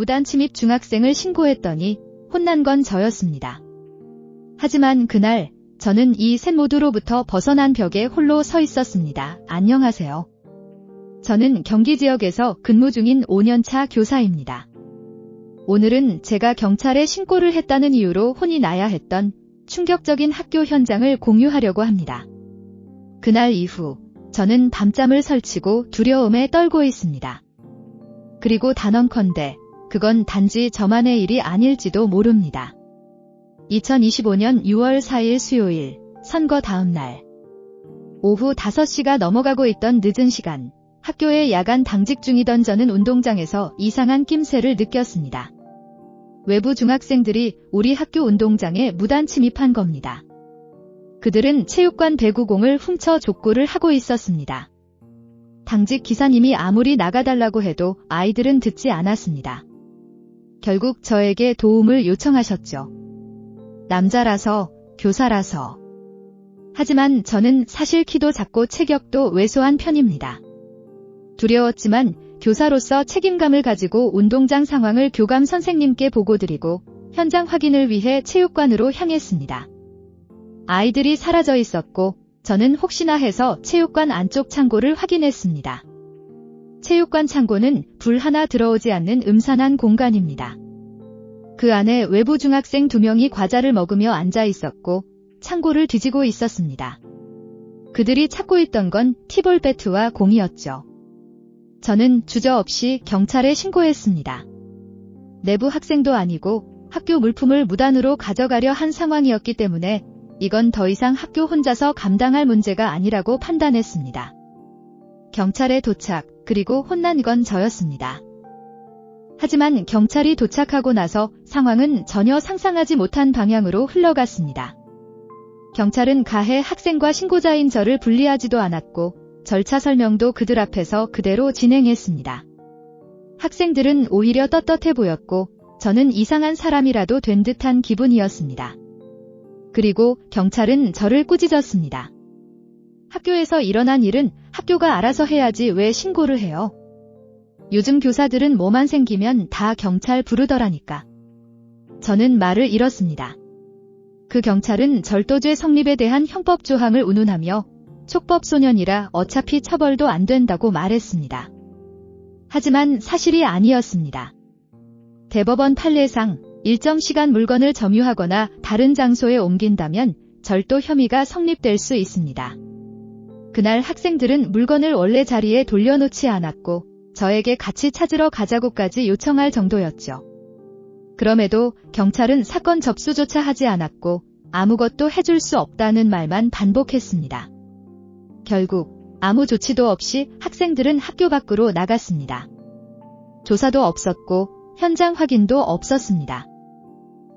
무단침입 중학생을 신고했더니 혼난 건 저였습니다. 하지만 그날 저는 이 셋 모두로부터 벗어난 벽에 홀로 서 있었습니다. 안녕하세요. 저는 경기 지역에서 근무 중인 5년차 교사입니다. 오늘은 제가 경찰에 신고를 했다는 이유로 혼이 나야 했던 충격적인 학교 현장을 공유하려고 합니다. 그날 이후 저는 밤잠을 설치고 두려움에 떨고 있습니다. 그리고 단언컨대 그건 단지 저만의 일이 아닐지도 모릅니다. 2025년 6월 4일 수요일 선거 다음 날 오후 5시가 넘어가고 있던 늦은 시간 학교에 야간 당직 중이던 저는 운동장에서 이상한 낌새를 느꼈습니다. 외부 중학생들이 우리 학교 운동장에 무단 침입한 겁니다. 그들은 체육관 배구공을 훔쳐 족구를 하고 있었습니다. 당직 기사님이 아무리 나가달라고 해도 아이들은 듣지 않았습니다. 결국 저에게 도움을 요청하셨죠. 남자라서, 교사라서. 하지만 저는 사실 키도 작고 체격도 왜소한 편입니다. 두려웠지만 교사로서 책임감을 가지고 운동장 상황을 교감 선생님께 보고드리고 현장 확인을 위해 체육관으로 향했습니다. 아이들이 사라져 있었고 저는 혹시나 해서 체육관 안쪽 창고를 확인했습니다. 체육관 창고는 불 하나 들어오지 않는 음산한 공간입니다. 그 안에 외부 중학생 2명이 과자를 먹으며 앉아 있었고 창고를 뒤지고 있었습니다. 그들이 찾고 있던 건 티볼 배트와 공이었죠. 저는 주저없이 경찰에 신고했습니다. 내부 학생도 아니고 학교 물품을 무단으로 가져가려 한 상황이었기 때문에 이건 더 이상 학교 혼자서 감당할 문제가 아니라고 판단했습니다. 경찰에 도착, 그리고 혼난 건 저였습니다. 하지만 경찰이 도착하고 나서 상황은 전혀 상상하지 못한 방향으로 흘러갔습니다. 경찰은 가해 학생과 신고자인 저를 분리하지도 않았고 절차 설명도 그들 앞에서 그대로 진행했습니다. 학생들은 오히려 떳떳해 보였고 저는 이상한 사람이라도 된 듯한 기분이었습니다. 그리고 경찰은 저를 꾸짖었습니다. 학교에서 일어난 일은 학교가 알아서 해야지 왜 신고를 해요? 요즘 교사들은 뭐만 생기면 다 경찰 부르더라니까. 저는 말을 잃었습니다. 그 경찰은 절도죄 성립에 대한 형법 조항을 운운하며 촉법소년이라 어차피 처벌도 안 된다고 말했습니다. 하지만 사실이 아니었습니다. 대법원 판례상 일정 시간 물건을 점유하거나 다른 장소에 옮긴다면 절도 혐의가 성립될 수 있습니다. 그날 학생들은 물건을 원래 자리에 돌려놓지 않았고 저에게 같이 찾으러 가자고까지 요청할 정도였죠. 그럼에도 경찰은 사건 접수조차 하지 않았고 아무것도 해줄 수 없다는 말만 반복했습니다. 결국 아무 조치도 없이 학생들은 학교 밖으로 나갔습니다. 조사도 없었고 현장 확인도 없었습니다.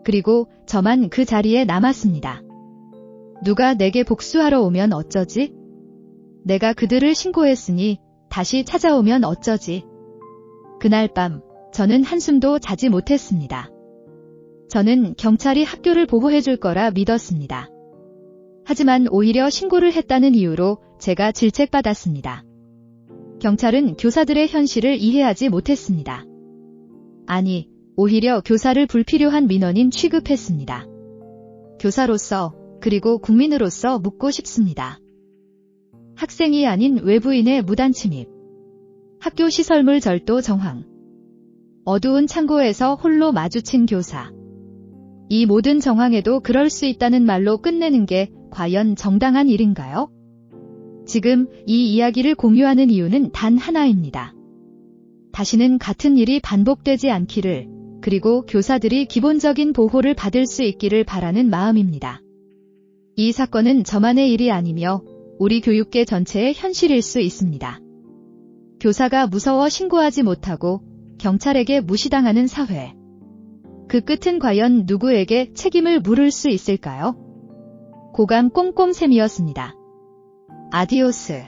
그리고 저만 그 자리에 남았습니다. 누가 내게 복수하러 오면 어쩌지? 내가 그들을 신고했으니 다시 찾아오면 어쩌지? 그날 밤 저는 한숨도 자지 못했습니다. 저는 경찰이 학교를 보호해줄 거라 믿었습니다. 하지만 오히려 신고를 했다는 이유로 제가 질책받았습니다. 경찰은 교사들의 현실을 이해하지 못했습니다. 아니, 오히려 교사를 불필요한 민원인 취급했습니다. 교사로서 그리고 국민으로서 묻고 싶습니다. 학생이 아닌 외부인의 무단 침입, 학교 시설물 절도 정황, 어두운 창고에서 홀로 마주친 교사. 이 모든 정황에도 그럴 수 있다는 말로 끝내는 게 과연 정당한 일인가요? 지금 이 이야기를 공유하는 이유는 단 하나입니다. 다시는 같은 일이 반복되지 않기를, 그리고 교사들이 기본적인 보호를 받을 수 있기를 바라는 마음입니다. 이 사건은 저만의 일이 아니며 우리 교육계 전체의 현실일 수 있습니다. 교사가 무서워 신고하지 못하고 경찰에게 무시당하는 사회. 그 끝은 과연 누구에게 책임을 물을 수 있을까요? 고감 꼼꼼샘이었습니다. 아디오스.